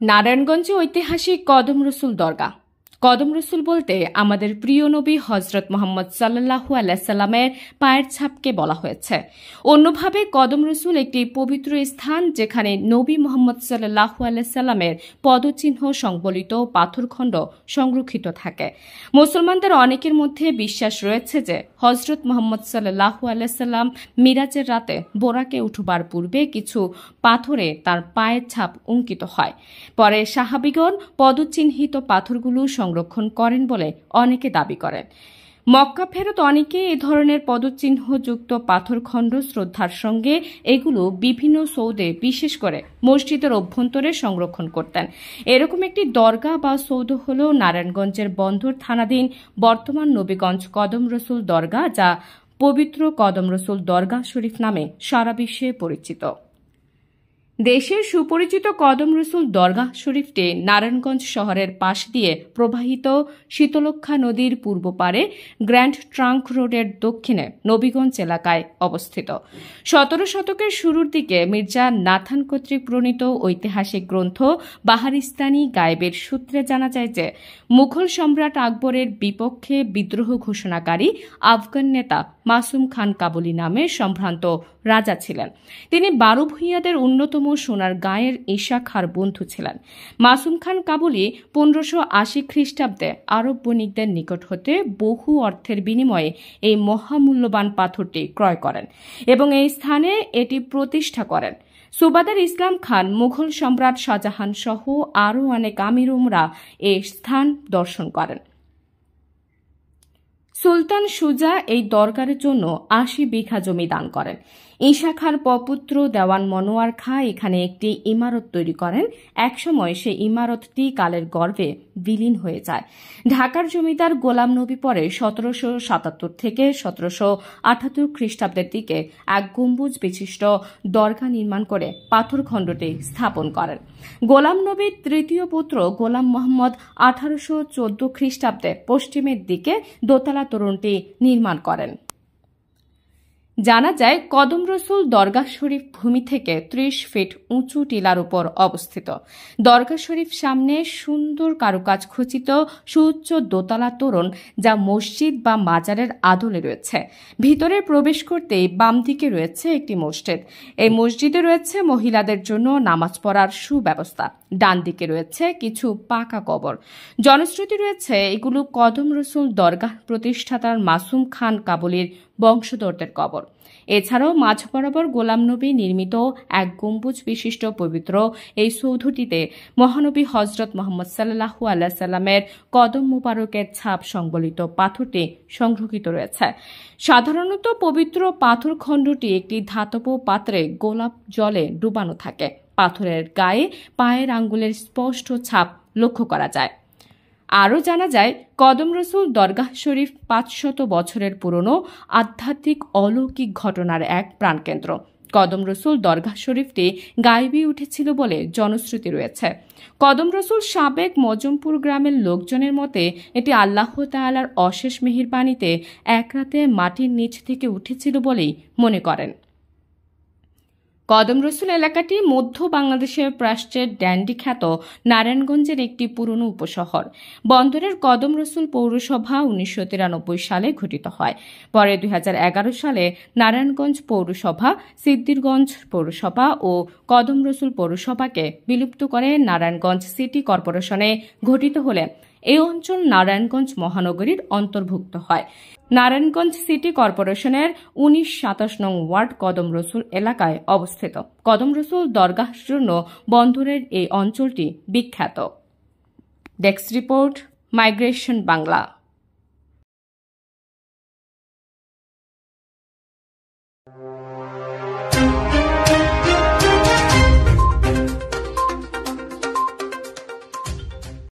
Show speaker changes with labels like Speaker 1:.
Speaker 1: নারায়ণগঞ্জে ঐতিহাসিক কদম রসুল দরগা। কদম রসুল বলতে আমাদের প্রিয় নবী হজরত মোহাম্মদ সাল্লাল্লাহু আলাইহি সাল্লামের পায়ের ছাপকে বলা হয়েছে। অন্যভাবে কদম রসুল একটি পবিত্র স্থান যেখানে নবী মোহাম্মদ সাল্লাল্লাহু আলাইহি সাল্লামের পদচিহ্ন সংবলিত পাথরখণ্ড সংরক্ষিত থাকে। মুসলমানদের অনেকের মধ্যে বিশ্বাস রয়েছে যে হজরত মোহাম্মদ সাল্লাল্লাহু আলাইহি সাল্লাম মিরাজের রাতে বোরাকে উঠবার পূর্বে কিছু পাথরে তার পায়ের ছাপ অঙ্কিত হয়। পরে সাহাবীগণ পদচিহ্নিত পাথরগুলো সংরক্ষণ করেন বলে অনেকে দাবি করেন। মক্কা ফেরত অনেকে এ ধরনের পদচিহ্নযুক্ত পাথরখণ্ড শ্রদ্ধার সঙ্গে এগুলো বিভিন্ন সৌদে বিশেষ করে মসজিদের অভ্যন্তরে সংরক্ষণ করতেন। এরকম একটি দরগা বা সৌদ হল নারায়ণগঞ্জের বন্দর থানাধীন বর্তমান নবীগঞ্জ কদম রসুল দরগা, যা পবিত্র কদম রসুল দরগা শরীফ নামে সারা বিশ্বে পরিচিত। দেশের সুপরিচিত কদম রসুল দরগা শরীফটি নারায়ণগঞ্জ শহরের পাশ দিয়ে প্রবাহিত শীতলক্ষ্যা নদীর পূর্ব পারে গ্র্যান্ড ট্রাঙ্ক রোডের দক্ষিণে নবীগঞ্জ এলাকায় অবস্থিত। 17 শতকের শুরুর দিকে মির্জা নাথান কর্তৃক প্রণীত ঐতিহাসিক গ্রন্থ বাহারিস্তানি গায়েবের সূত্রে জানা যায় যে মুঘল সম্রাট আকবরের বিপক্ষে বিদ্রোহ ঘোষণাকারী আফগান নেতা মাসুম খান কাবুলি নামে সম্ভ্রান্ত রাজা ছিলেন। তিনি 12 ভূঁইয়াদের অন্যতম সোনার গাঁয়ের ঈশা খাঁর বন্ধু ছিলেন। মাসুম খান কাবুলি 1580 খ্রিস্টাব্দে আরব বণিকদের নিকট হতে বহু অর্থের বিনিময়ে এই মহামূল্যবান পাথরটি ক্রয় করেন এবং এই স্থানে এটি প্রতিষ্ঠা করেন। সুবাদার ইসলাম খান, মুঘল সম্রাট শাহজাহান সহ আরও অনেক আমির-উমরা এই স্থান দর্শন করেন। সুলতান সুজা এই দরগারের জন্য 80 বিঘা জমি দান করেন। ঈশা খাঁর পপুত্র দেওয়ান মনোয়ার খাঁ এখানে একটি ইমারত তৈরি করেন। একসময় সেই ইমারতটি কালের গর্ভে বিলীন হয়ে যায়। ঢাকার জমিদার গোলাম নবী পরে 1777 থেকে 1778 খ্রিস্টাব্দের দিকে এক গম্বুজ বিশিষ্ট দরগা নির্মাণ করে পাথরখণ্ডটি স্থাপন করেন। গোলাম নবীর তৃতীয় পুত্র গোলাম মোহাম্মদ 1814 খ্রিস্টাব্দে পশ্চিমের দিকে দোতলা তোরণটি নির্মাণ করেন। জানা যায় কদম রসুল দরগা শরীফ ভূমি থেকে 30 ফিট উঁচু টিলার উপর অবস্থিত। দরগা শরীফ সামনে সুন্দর কারুকাজ খচিত সুউচ্চ দোতলা তোরণ, যা মসজিদ বা মাজারের আদলে রয়েছে। ভিতরে প্রবেশ করতেই বাম দিকে রয়েছে একটি মসজিদ। এই মসজিদে রয়েছে মহিলাদের জন্য নামাজ পড়ার সুব্যবস্থা। ডান দিকে রয়েছে কিছু পাকা কবর। জনশ্রুতি রয়েছে এগুলো কদম রসুল দরগাহ প্রতিষ্ঠাতার মাসুম খান কাবুলির বংশধরদের কবর। এছাড়াও মাঝ বরাবর গোলাম নবী নির্মিত এক গম্বুজ বিশিষ্ট পবিত্র এই সৌধটিতে মহানবী হজরত মোহাম্মদ সাল্লাল্লাহু আলাইহি সাল্লামের কদম মোবারকের ছাপ সংবলিত পাথরটি সংরক্ষিত রয়েছে। সাধারণত পবিত্র পাথরখণ্ডটি একটি ধাতব পাত্রে গোলাপ জলে ডুবানো থাকে। পাথরের গায়ে পায়ের আঙ্গুলের স্পষ্ট ছাপ লক্ষ্য করা যায়। আরও জানা যায় কদম রসুল দরগাহ শরীফ 500 বছরের পুরনো আধ্যাত্মিক অলৌকিক ঘটনার এক প্রাণকেন্দ্র। কদম রসুল দরগাহ শরীফটি গায়েবী উঠেছিল বলে জনশ্রুতি রয়েছে। কদম রসুল সাবেক মজমপুর গ্রামের লোকজনের মতে এটি আল্লাহ তাআলার অশেষ মেহেরবানিতে এক রাতে মাটির নিচ থেকে উঠেছিল বলেই মনে করেন। কদম রসুল এলাকাটি মধ্য বাংলাদেশের প্রাচ্যের ড্যান্ডি খ্যাত নারায়ণগঞ্জের একটি পুরনো উপশহর। বন্দরের কদম রসুল পৌরসভা 1993 সালে গঠিত হয়। পরে 2011 সালে নারায়ণগঞ্জ পৌরসভা, সিদ্ধিরগঞ্জ পৌরসভা ও কদম রসুল পৌরসভাকে বিলুপ্ত করে নারায়ণগঞ্জ সিটি কর্পোরেশনে গঠিত হলে এই অঞ্চল নারায়ণগঞ্জ মহানগরীর অন্তর্ভুক্ত হয়। নারায়ণগঞ্জ সিটি কর্পোরেশনের 19-27 নং ওয়ার্ড কদম রসুল এলাকায় অবস্থিত। কদম রসুল দরগাহের জন্য বন্দরের এই অঞ্চলটি বিখ্যাত। Desk report, migration Bangla.